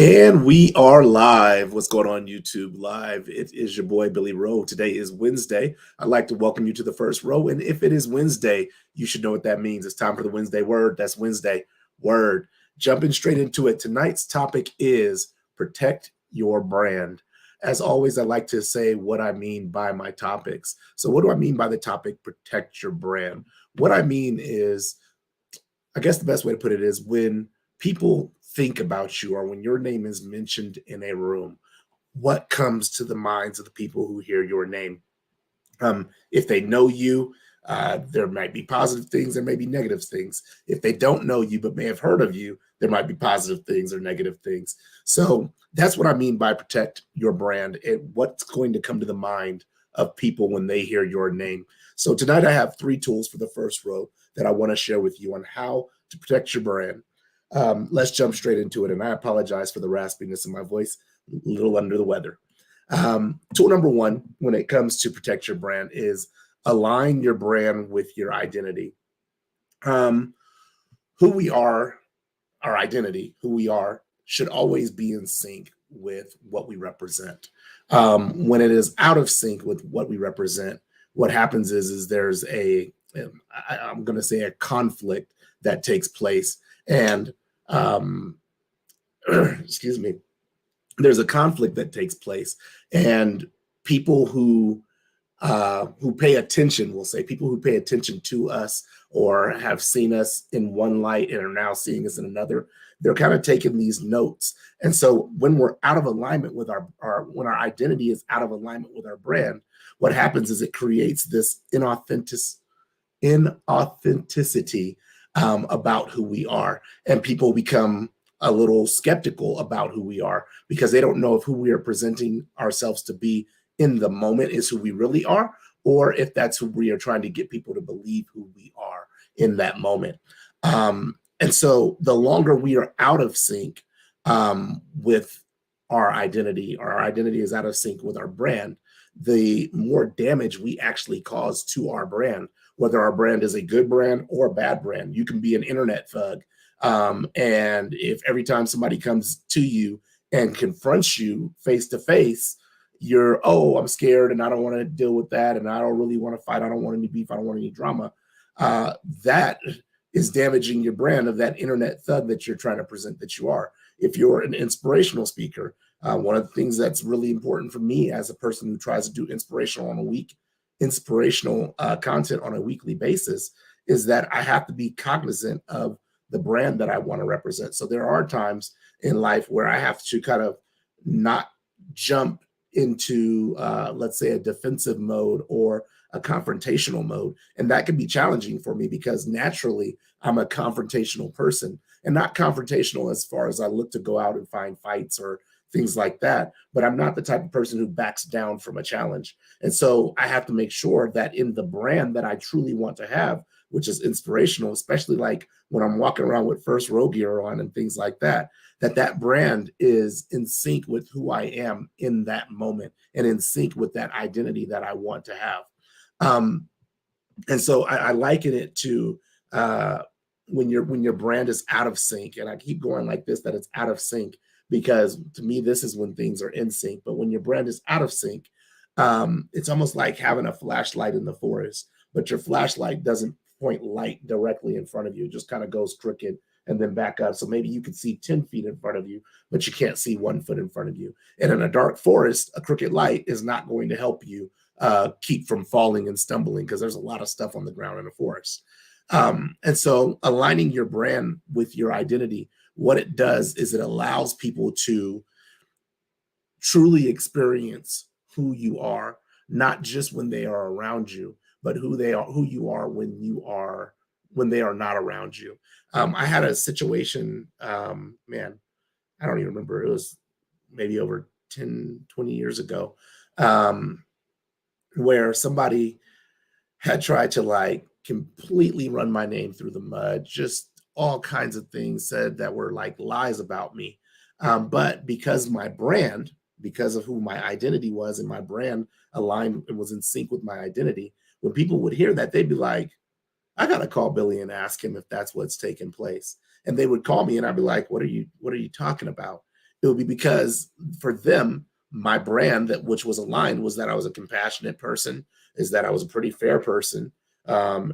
And we are live. What's going on, YouTube Live? It is your boy, Billy Rowe. Today is Wednesday. I'd like to welcome you to the first row. And if it is Wednesday, you should know what that means. It's time for the Wednesday word. That's Wednesday word. Jumping straight into it. Tonight's topic is protect your brand. As always, I like to say what I mean by my topics. So what do I mean by the topic, protect your brand? What I mean is, I guess the best way to put it is when people think about you or when your name is mentioned in a room, what comes to the minds of the people who hear your name? If they know you, there might be positive things, there may be negative things. If they don't know you but may have heard of you, there might be positive things or negative things. So that's what I mean by protect your brand and what's going to come to the mind of people when they hear your name. So tonight I have 3 tools for the first row that I want to share with you on how to protect your brand. Let's jump straight into it. And I apologize for the raspiness in my voice, a little under the weather. Tool number 1, when it comes to protect your brand, is align your brand with your identity. Who we are, our identity, who we are, should always be in sync with what we represent. When it is out of sync with what we represent, what happens is there's I'm going to say a conflict that takes place. And excuse me, there's a conflict that takes place, and people who pay attention, we'll say people who pay attention to us or have seen us in one light and are now seeing us in another, they're kind of taking these notes. And so when we're out of alignment with when our identity is out of alignment with our brand, what happens is it creates this inauthenticity about who we are, and people become a little skeptical about who we are because they don't know if who we are presenting ourselves to be in the moment is who we really are, or if that's who we are trying to get people to believe who we are in that moment. And so the longer we are out of sync with our identity, or our identity is out of sync with our brand, the more damage we actually cause to our brand, whether our brand is a good brand or a bad brand. You can be an internet thug. And if every time somebody comes to you and confronts you face to face, you're, oh, I'm scared and I don't want to deal with that. And I don't really want to fight. I don't want any beef. I don't want any drama. That is damaging your brand of that internet thug that you're trying to present that you are. If you're an inspirational speaker, one of the things that's really important for me as a person who tries to do inspirational content on a weekly basis is that I have to be cognizant of the brand that I want to represent. So there are times in life where I have to kind of not jump into, let's say, a defensive mode or a confrontational mode. And that can be challenging for me because naturally I'm a confrontational person, and not confrontational as far as I look to go out and find fights or things like that. But I'm not the type of person who backs down from a challenge. And so I have to make sure that in the brand that I truly want to have, which is inspirational, especially like when I'm walking around with first row gear on and things like that, that brand is in sync with who I am in that moment and in sync with that identity that I want to have. And so I liken it to when your brand is out of sync, and I keep going like this, that it's out of sync, because to me, this is when things are in sync. But when your brand is out of sync, it's almost like having a flashlight in the forest, but your flashlight doesn't point light directly in front of you. It just kind of goes crooked and then back up. So maybe you can see 10 feet in front of you, but you can't see 1 foot in front of you. And in a dark forest, a crooked light is not going to help you keep from falling and stumbling, because there's a lot of stuff on the ground in a forest. And so aligning your brand with your identity, what it does is it allows people to truly experience who you are, not just when they are around you, but who you are when they are not around you. I had a situation, man, I don't even remember. It was maybe over 10, 20 years ago, where somebody had tried to like completely run my name through the mud, just all kinds of things said that were like lies about me. But because of who my identity was, and my brand aligned and was in sync with my identity, when people would hear that, they'd be like, I got to call Billy and ask him if that's what's taking place. And they would call me and I'd be like, what are you talking about? It would be because for them, my brand that which was aligned was that I was a compassionate person, is that I was a pretty fair person,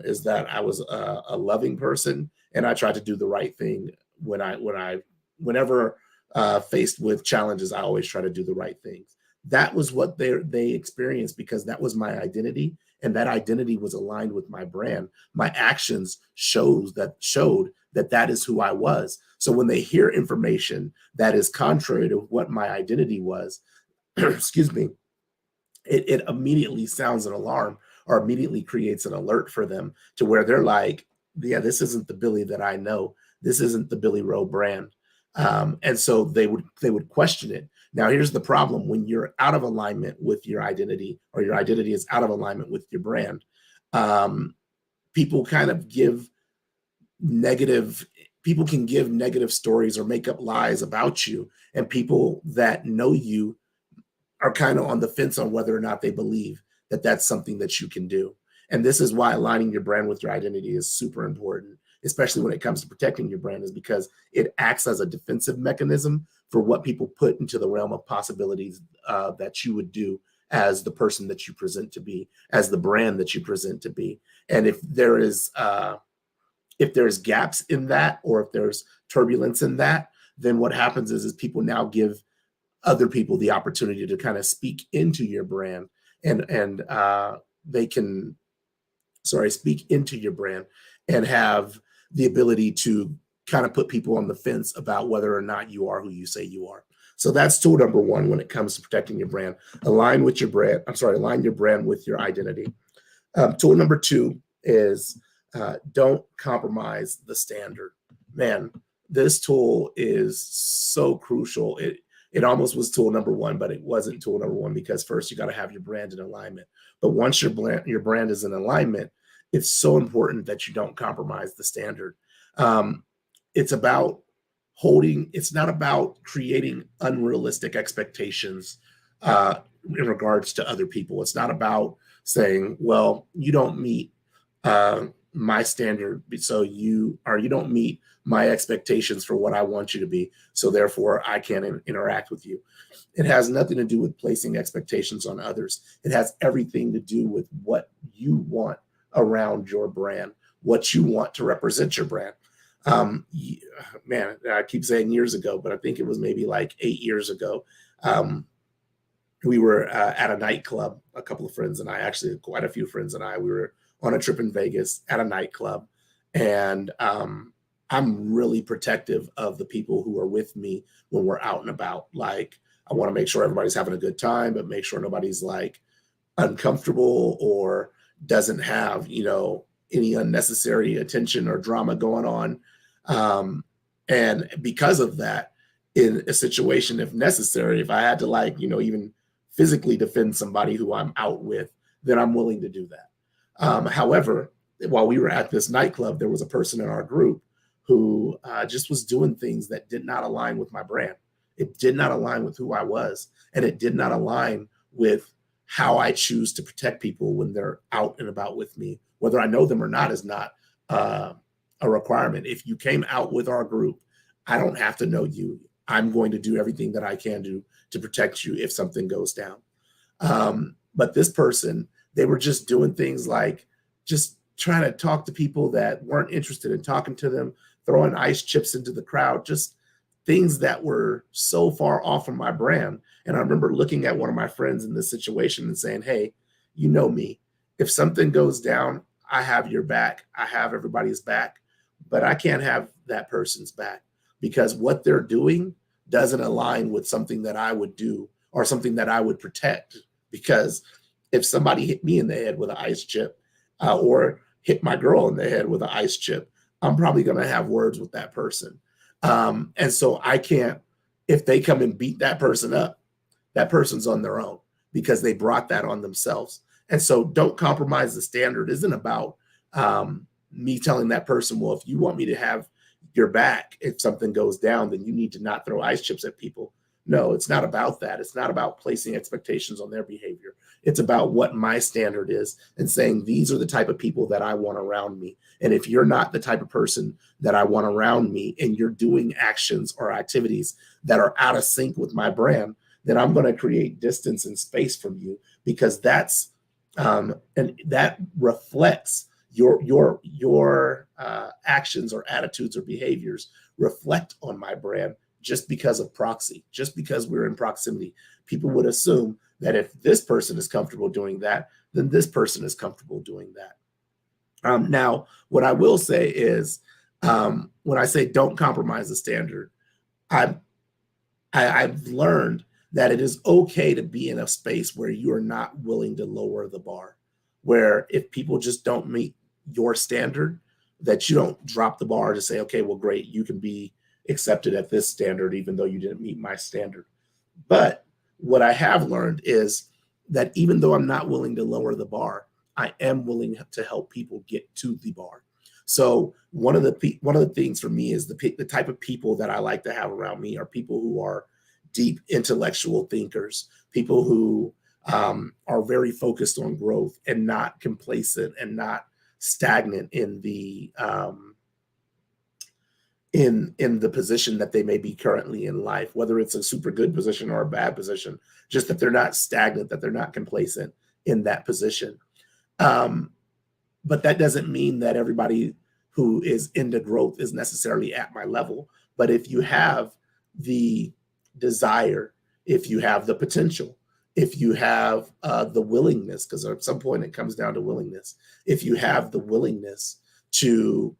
is that I was a loving person, and I tried to do the right thing whenever faced with challenges. I always try to do the right things. That was what they experienced because that was my identity, and that identity was aligned with my brand. My actions showed that that is who I was. So when they hear information that is contrary to what my identity was, excuse me, it immediately sounds an alarm or immediately creates an alert for them to where they're like, yeah, this isn't the Billy that I know. This isn't the Billy Rowe brand. And so they would question it. Now, here's the problem: when you're out of alignment with your identity, or your identity is out of alignment with your brand, um, people kind of give negative people can give negative stories or make up lies about you, and people that know you are kind of on the fence on whether or not they believe that that's something that you can do. And this is why aligning your brand with your identity is super important, especially when it comes to protecting your brand, is because it acts as a defensive mechanism for what people put into the realm of possibilities that you would do as the person that you present to be, as the brand that you present to be. And if there's gaps in that, or if there's turbulence in that, then what happens is people now give other people the opportunity to kind of speak into your brand, and they can speak into your brand and have the ability to kind of put people on the fence about whether or not you are who you say you are. So that's tool number one when it comes to protecting your brand. Align your brand with your identity. Tool number two is don't compromise the standard. Man, this tool is so crucial. It almost was tool number one, but it wasn't tool number one, because first you got to have your brand in alignment. But once your brand is in alignment, it's so important that you don't compromise the standard. It's not about creating unrealistic expectations in regards to other people. It's not about saying, well, you don't meet my standard, you don't meet my expectations for what I want you to be, so therefore I can't interact with you. It has nothing to do with placing expectations on others. It has everything to do with what you want around your brand, what you want to represent your brand. Man, I keep saying years ago, but I think it was maybe like 8 years ago. We were at a nightclub, a couple of friends and I, actually quite a few friends and I, we were on a trip in Vegas at a nightclub. And I'm really protective of the people who are with me when we're out and about. Like, I want to make sure everybody's having a good time, but make sure nobody's like uncomfortable or doesn't have, any unnecessary attention or drama going on. And because of that, in a situation, if necessary, if I had to even physically defend somebody who I'm out with, then I'm willing to do that. However, while we were at this nightclub, there was a person in our group who just was doing things that did not align with my brand. It did not align with who I was, and it did not align with how I choose to protect people when they're out and about with me. Whether I know them or not is not a requirement. If you came out with our group, I don't have to know you. I'm going to do everything that I can do to protect you if something goes down. But this person, they were just doing things like just trying to talk to people that weren't interested in talking to them, throwing ice chips into the crowd, just things that were so far off from my brand. And I remember looking at one of my friends in this situation and saying, hey, you know me. If something goes down, I have your back. I have everybody's back, but I can't have that person's back, because what they're doing doesn't align with something that I would do or something that I would protect. Because if somebody hit me in the head with an ice chip or hit my girl in the head with an ice chip, I'm probably going to have words with that person. And so I can't, if they come and beat that person up, that person's on their own because they brought that on themselves. And so don't compromise the standard. Isn't about me telling that person, well, if you want me to have your back, if something goes down, then you need to not throw ice chips at people. No, it's not about that. It's not about placing expectations on their behavior. It's about what my standard is and saying, these are the type of people that I want around me. And if you're not the type of person that I want around me and you're doing actions or activities that are out of sync with my brand, then I'm going to create distance and space from you, because that's and that reflects your actions or attitudes or behaviors reflect on my brand just because of proxy, just because we're in proximity. People would assume that if this person is comfortable doing that, then this person is comfortable doing that. Now, what I will say is, when I say don't compromise the standard, I've learned that it is okay to be in a space where you are not willing to lower the bar, where if people just don't meet your standard, that you don't drop the bar to say, okay, well, great, you can be accepted at this standard, even though you didn't meet my standard. But what I have learned is that even though I'm not willing to lower the bar, I am willing to help people get to the bar. So one of the things for me is the type of people that I like to have around me are people who are deep intellectual thinkers, people who are very focused on growth and not complacent and not stagnant in the in the position that they may be currently in life, whether it's a super good position or a bad position, just that they're not stagnant, that they're not complacent in that position. But that doesn't mean that everybody who is into growth is necessarily at my level. But if you have the desire, if you have the potential, if you have the willingness, because at some point it comes down to willingness, if you have the willingness to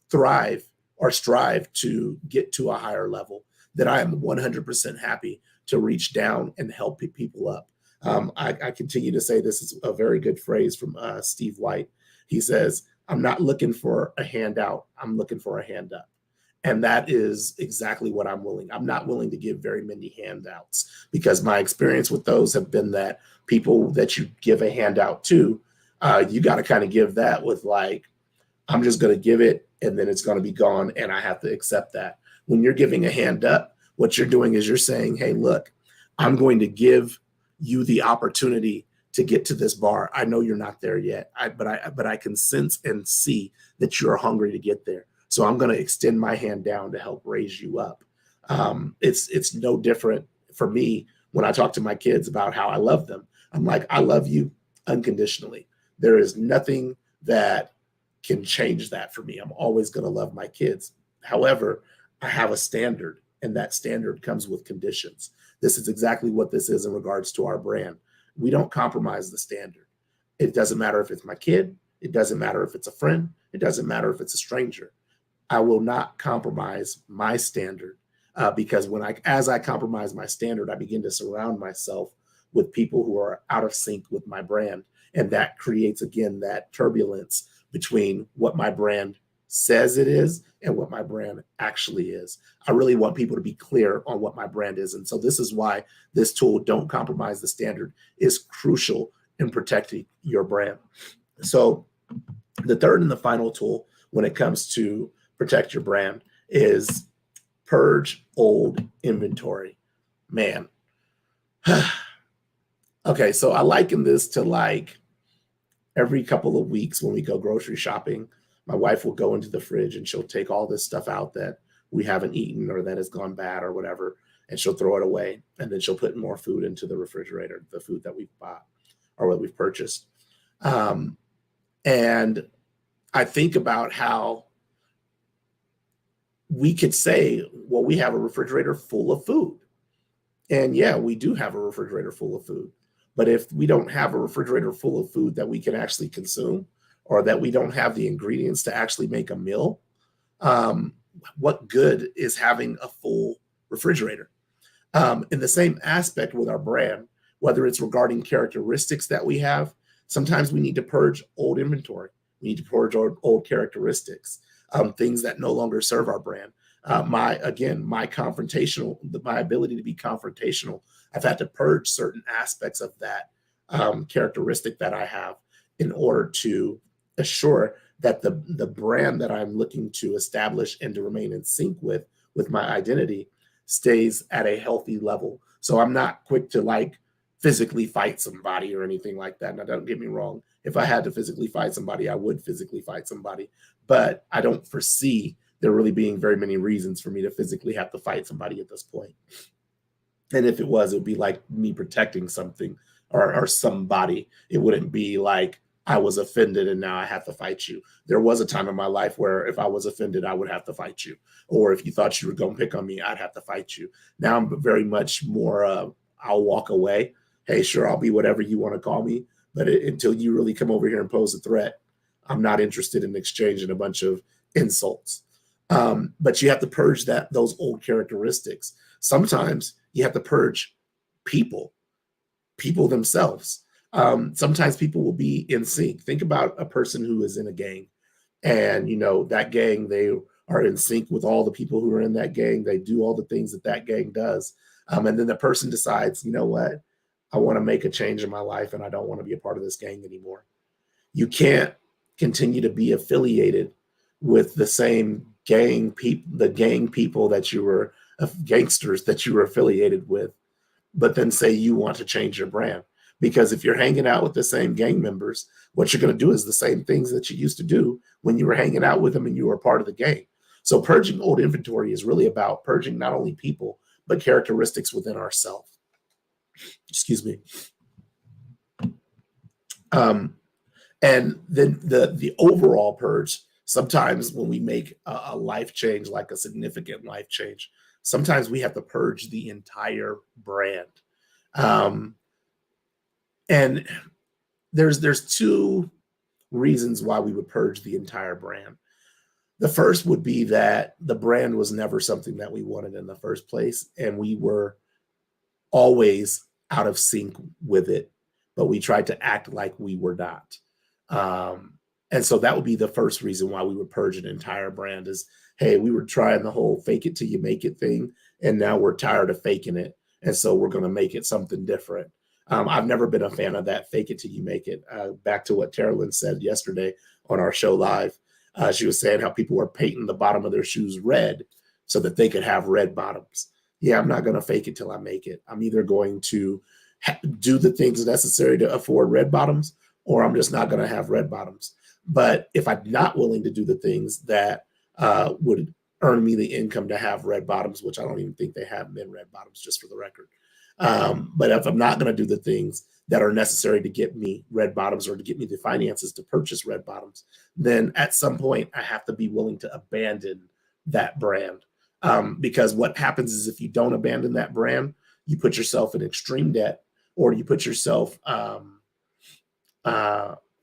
thrive or strive to get to a higher level, then I am 100% happy to reach down and help people up. I continue to say this is a very good phrase from Steve White. He says, I'm not looking for a handout, I'm looking for a hand up. And that is exactly what I'm willing. I'm not willing to give very many handouts, because my experience with those have been that people that you give a handout to, you got to kind of give that with like, I'm just going to give it and then it's going to be gone and I have to accept that. When you're giving a hand up, what you're doing is you're saying, hey, look, I'm going to give you the opportunity to get to this bar. I know you're not there yet, but I can sense and see that you're hungry to get there. So I'm going to extend my hand down to help raise you up. It's no different for me when I talk to my kids about how I love them. I'm like, I love you unconditionally. There is nothing that can change that for me. I'm always going to love my kids. However, I have a standard, and that standard comes with conditions. This is exactly what this is in regards to our brand. We don't compromise the standard. It doesn't matter if it's my kid. It doesn't matter if it's a friend. It doesn't matter if it's a stranger. I will not compromise my standard because as I compromise my standard, I begin to surround myself with people who are out of sync with my brand. And that creates, again, that turbulence between what my brand says it is and what my brand actually is. I really want people to be clear on what my brand is. And so this is why this tool, Don't Compromise the Standard, is crucial in protecting your brand. So the third and the final tool when it comes to protect your brand is Purge Old Inventory. Man. Okay, so I liken this to like every couple of weeks when we go grocery shopping, my wife will go into the fridge and she'll take all this stuff out that we haven't eaten or that has gone bad or whatever, and she'll throw it away. And then she'll put more food into the refrigerator, the food that we've bought or what we've purchased. And I think about how we could say, well, we have a refrigerator full of food. And yeah, we do have a refrigerator full of food. But if we don't have a refrigerator full of food that we can actually consume, or that we don't have the ingredients to actually make a meal, what good is having a full refrigerator? In the same aspect with our brand, whether it's regarding characteristics that we have, sometimes we need to purge old inventory. We need to purge old characteristics, things that no longer serve our brand. My ability to be confrontational, I've had to purge certain aspects of that characteristic that I have in order to assure that the brand that I'm looking to establish and to remain in sync with my identity stays at a healthy level. So I'm not quick to like physically fight somebody or anything like that. Now, don't get me wrong. If I had to physically fight somebody, I would physically fight somebody. But I don't foresee there really being very many reasons for me to physically have to fight somebody at this point. And if it was, it would be like me protecting something or somebody. It wouldn't be like I was offended and now I have to fight you. There was a time in my life where if I was offended, I would have to fight you. Or if you thought you were going to pick on me, I'd have to fight you. Now I'm very much more, I'll walk away. Hey, sure, I'll be whatever you want to call me. But until you really come over here and pose a threat, I'm not interested in exchanging a bunch of insults. But you have to purge those old characteristics. Sometimes you have to purge people themselves. Sometimes people will be in sync. Think about a person who is in a gang, and that gang, they are in sync with all the people who are in that gang. They do all the things that gang does. And then the person decides, you know what? I want to make a change in my life and I don't want to be a part of this gang anymore. You can't continue to be affiliated with the same gang people that you were gangsters that you were affiliated with, but then say you want to change your brand. Because if you're hanging out with the same gang members, what you're going to do is the same things that you used to do when you were hanging out with them and you were part of the gang. So purging old inventory is really about purging not only people, but characteristics within ourselves. Excuse me. And then the overall purge, sometimes when we make a life change, like a significant life change, sometimes we have to purge the entire brand. And there's two reasons why we would purge the entire brand. The first would be that the brand was never something that we wanted in the first place, and we were always out of sync with it, but we tried to act like we were not. And so that would be the first reason why we would purge an entire brand is, hey, we were trying the whole fake it till you make it thing, and now we're tired of faking it, and so we're going to make it something different. I've never been a fan of that fake it till you make it. Back to what Terrellyn said yesterday on our show live. She was saying how people were painting the bottom of their shoes red so that they could have red bottoms. Yeah, I'm not going to fake it till I make it. I'm either going to do the things necessary to afford red bottoms, or I'm just not going to have red bottoms. But if I'm not willing to do the things that would earn me the income to have red bottoms, which I don't even think they have been red bottoms, just for the record. But if I'm not going to do the things that are necessary to get me red bottoms or to get me the finances to purchase red bottoms, then at some point I have to be willing to abandon that brand. Because what happens is if you don't abandon that brand, you put yourself in extreme debt, or you put yourself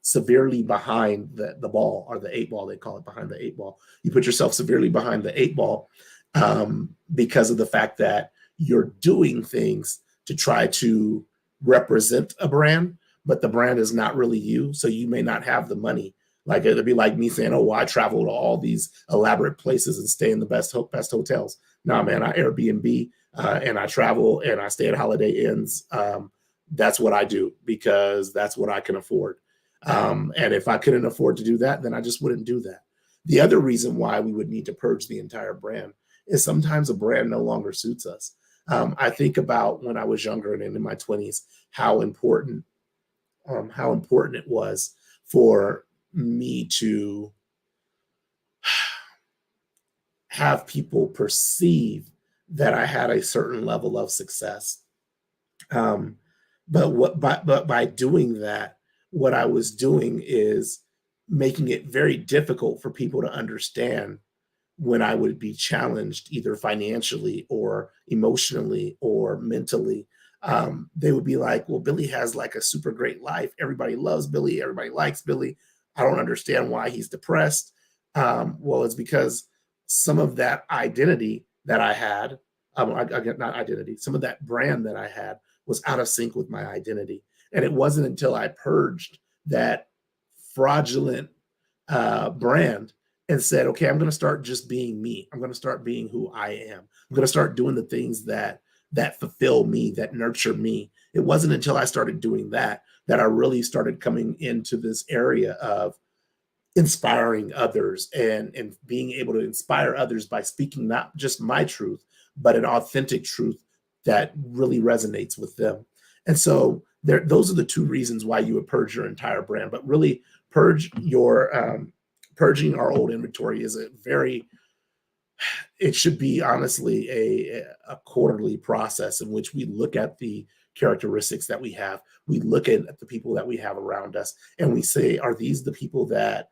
severely behind the ball, or the 8 ball, they call it, behind the 8 ball. You put yourself severely behind the 8 ball because of the fact that you're doing things to try to represent a brand, but the brand is not really you. So you may not have the money. Like it'd be like me saying, oh, well, I travel to all these elaborate places and stay in the best hotels. Nah, man, I Airbnb and I travel and I stay at Holiday Inns. That's what I do because that's what I can afford. And if I couldn't afford to do that, then I just wouldn't do that. The other reason why we would need to purge the entire brand is sometimes a brand no longer suits us. I think about when I was younger and in my 20s, how important it was for me to have people perceive that I had a certain level of success. But by doing that, what I was doing is making it very difficult for people to understand when I would be challenged, either financially or emotionally or mentally. They would be like, well, Billy has like a super great life. Everybody loves Billy. Everybody likes Billy. I don't understand why he's depressed. Well, it's because some of that identity that I had, not identity, some of that brand that I had was out of sync with my identity. And it wasn't until I purged that fraudulent brand and said, okay, I'm going to start just being me. I'm going to start being who I am. I'm going to start doing the things that fulfill me, that nurture me. It wasn't until I started doing that I really started coming into this area of inspiring others and being able to inspire others by speaking not just my truth, but an authentic truth that really resonates with them. And so those are the two reasons why you would purge your entire brand. But really, purging our old inventory is it should be honestly a quarterly process in which we look at the characteristics that we have. We look at the people that we have around us, and we say, are these the people that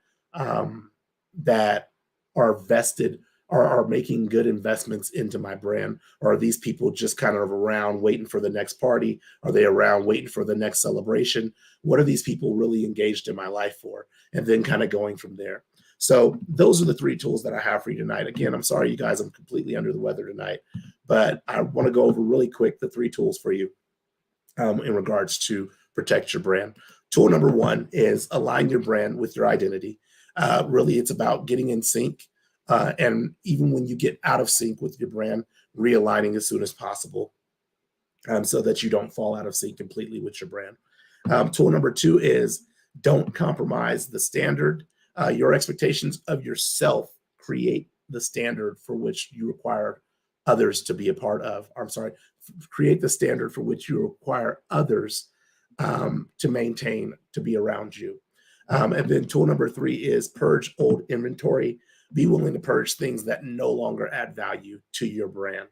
that are vested, are making good investments into my brand? Or are these people just kind of around waiting for the next party? Are they around waiting for the next celebration? What are these people really engaged in my life for? And then kind of going from there. So those are the three tools that I have for you tonight. Again, I'm sorry, you guys, I'm completely under the weather tonight, but I want to go over really quick the three tools for you in regards to protect your brand. Tool number one is align your brand with your identity. Really, it's about getting in sync. And even when you get out of sync with your brand, realigning as soon as possible so that you don't fall out of sync completely with your brand. Tool number two is don't compromise the standard. Your expectations of yourself create the standard for which you require others to be a part of. I'm sorry, create the standard for which you require others to maintain, to be around you. And then tool number three is purge old inventory. Be willing to purge things that no longer add value to your brand.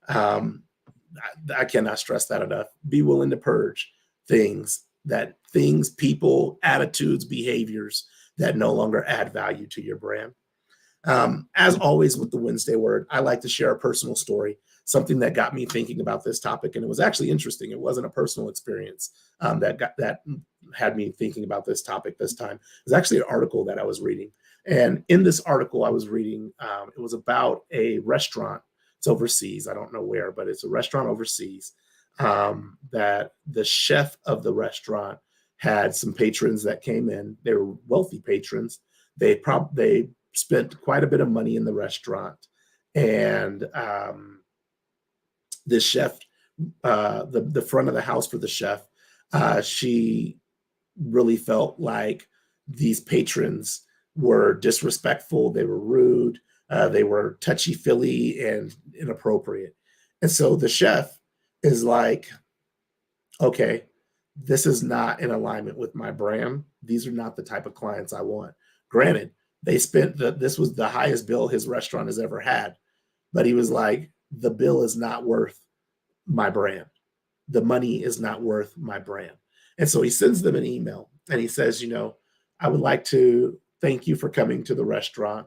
I cannot stress that enough. Be willing to purge things, people, attitudes, behaviors that no longer add value to your brand. As always with the Wednesday Word, I like to share a personal story, something that got me thinking about this topic. And it was actually interesting. It wasn't a personal experience that had me thinking about this topic this time. It was actually an article that I was reading. And in this article I was reading, it was about a restaurant. It's overseas. I don't know where, but it's a restaurant overseas that the chef of the restaurant had some patrons that came in. They were wealthy patrons. They spent quite a bit of money in the restaurant. And this chef, the front of the house for the chef, she really felt like these patrons were disrespectful. They were rude. They were touchy-feely and inappropriate. And so the chef is like, okay, this is not in alignment with my brand. These are not the type of clients I want. Granted, this was the highest bill his restaurant has ever had, but he was like, the bill is not worth my brand. The money is not worth my brand. And so he sends them an email and he says, I would like to thank you for coming to the restaurant,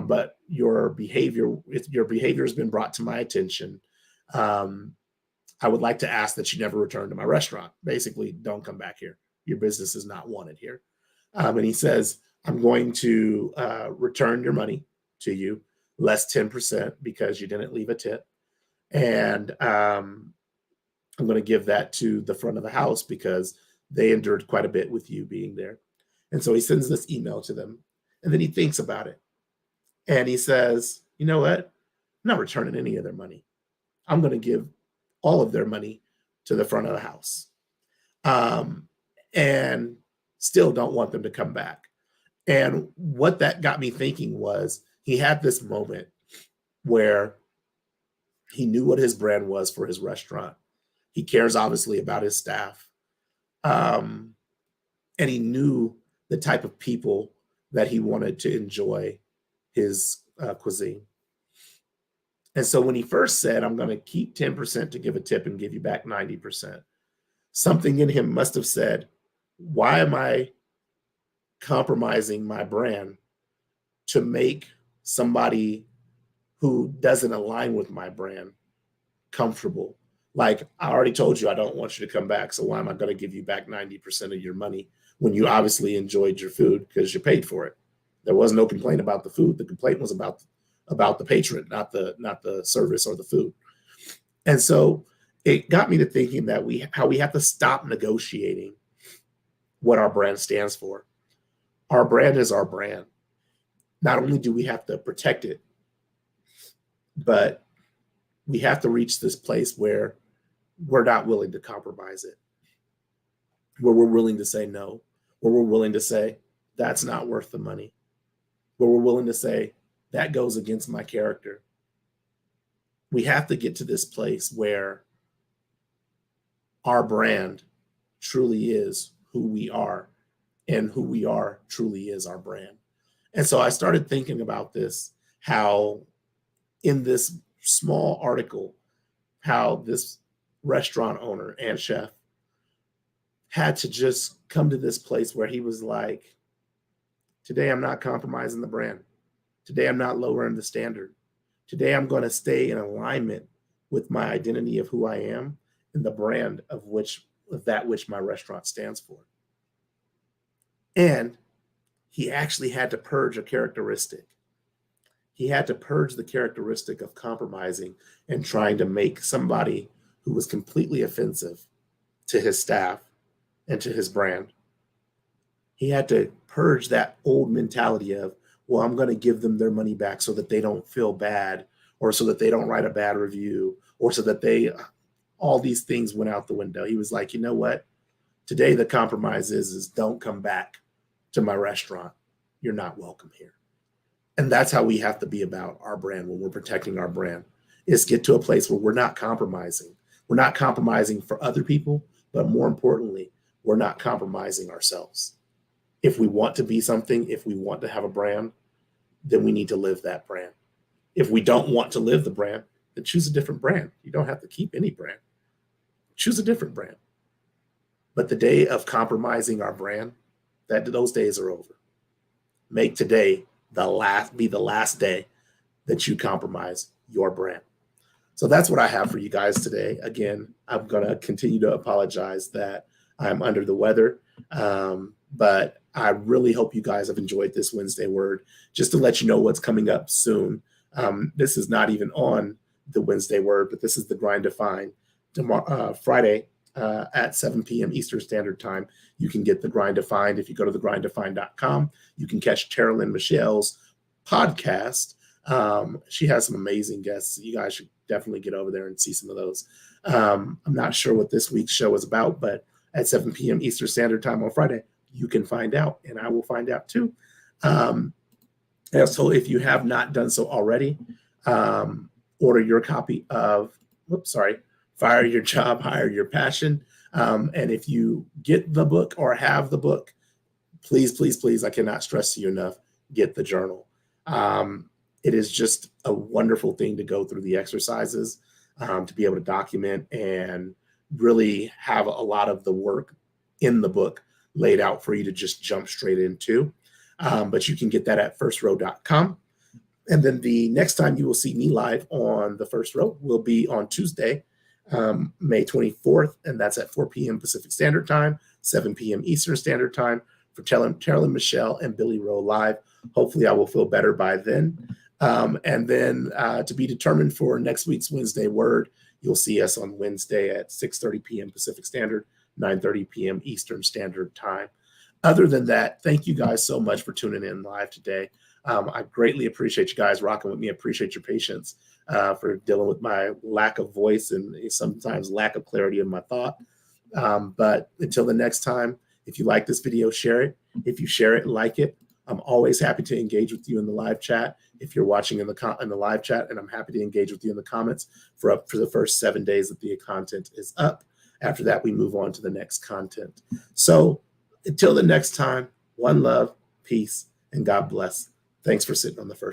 but your behavior has been brought to my attention. I would like to ask that you never return to my restaurant. Basically, don't come back here. Your business is not wanted here. And he says, I'm going to return your money to you, less 10% because you didn't leave a tip. And I'm going to give that to the front of the house because they endured quite a bit with you being there. And so he sends this email to them. And then he thinks about it. And he says, you know what? I'm not returning any of their money. I'm going to give all of their money to the front of the house. And still don't want them to come back. And what that got me thinking was he had this moment where he knew what his brand was for his restaurant. He cares obviously about his staff. And he knew the type of people that he wanted to enjoy his cuisine. And so when he first said, I'm going to keep 10% to give a tip and give you back 90%, something in him must have said, why am I compromising my brand to make somebody who doesn't align with my brand comfortable? Like, I already told you, I don't want you to come back. So why am I going to give you back 90% of your money when you obviously enjoyed your food because you paid for it? There was no complaint about the food. The complaint was about the patron, not the service or the food. And so it got me to thinking that how we have to stop negotiating what our brand stands for. Our brand is our brand. Not only do we have to protect it, but we have to reach this place where we're not willing to compromise it, where we're willing to say no, where we're willing to say that's not worth the money, where we're willing to say that goes against my character. We have to get to this place where our brand truly is who we are, and who we are truly is our brand. And so I started thinking about this, how in this small article, how this restaurant owner and chef had to just come to this place where he was like, today I'm not compromising the brand. Today I'm not lowering the standard. Today I'm going to stay in alignment with my identity of who I am and the brand of that which my restaurant stands for. And he actually had to purge a characteristic. He had to purge the characteristic of compromising and trying to make somebody who was completely offensive to his staff and to his brand. He had to purge that old mentality of, well, I'm going to give them their money back so that they don't feel bad, or so that they don't write a bad review, or so that all these things went out the window. He was like, you know what? Today the compromise is don't come back to my restaurant. You're not welcome here. And that's how we have to be about our brand when we're protecting our brand, is get to a place where we're not compromising. We're not compromising for other people, but more importantly, we're not compromising ourselves. If we want to be something, if we want to have a brand, then we need to live that brand. If we don't want to live the brand, then choose a different brand. You don't have to keep any brand. Choose a different brand. But the day of compromising our brand, those days are over. Make today be the last day that you compromise your brand. So that's what I have for you guys today. Again, I'm going to continue to apologize that I'm under the weather, but I really hope you guys have enjoyed this Wednesday word. Just to let you know what's coming up soon. This is not even on the Wednesday word, but this is the Grind Defined. Tomorrow, Friday at 7 p.m. Eastern Standard Time, you can get the Grind Defined. If you go to thegrinddefined.com, you can catch Carolyn Michelle's podcast. She has some amazing guests. You guys should definitely get over there and see some of those. I'm not sure what this week's show is about, but at 7 p.m. Eastern Standard Time on Friday, you can find out, and I will find out too. And so if you have not done so already, order your copy of, Fire Your Job, Hire Your Passion. And if you get the book or have the book, please, please, please, I cannot stress to you enough, get the journal. It is just a wonderful thing to go through the exercises, to be able to document and really have a lot of the work in the book laid out for you to just jump straight into. But you can get that at firstrow.com. And then the next time you will see me live on the First Row will be on Tuesday, May 24th, and that's at 4 p.m. Pacific Standard Time, 7 p.m. Eastern Standard Time for Carolyn Michelle and Billy Rowe live. Hopefully I will feel better by then. And then to be determined for next week's Wednesday word, you'll see us on Wednesday at 6:30 p.m. Pacific Standard, 9:30 p.m. Eastern Standard Time. Other than that, thank you guys so much for tuning in live today. I greatly appreciate you guys rocking with me. I appreciate your patience for dealing with my lack of voice and sometimes lack of clarity in my thought. But until the next time, if you like this video, share it. If you share it and like it, I'm always happy to engage with you in the live chat. If you're watching in the live chat, and I'm happy to engage with you in the comments for the first 7 days that the content is up. After that, we move on to the next content. So until the next time, one love, peace, and God bless. Thanks for sitting on the first.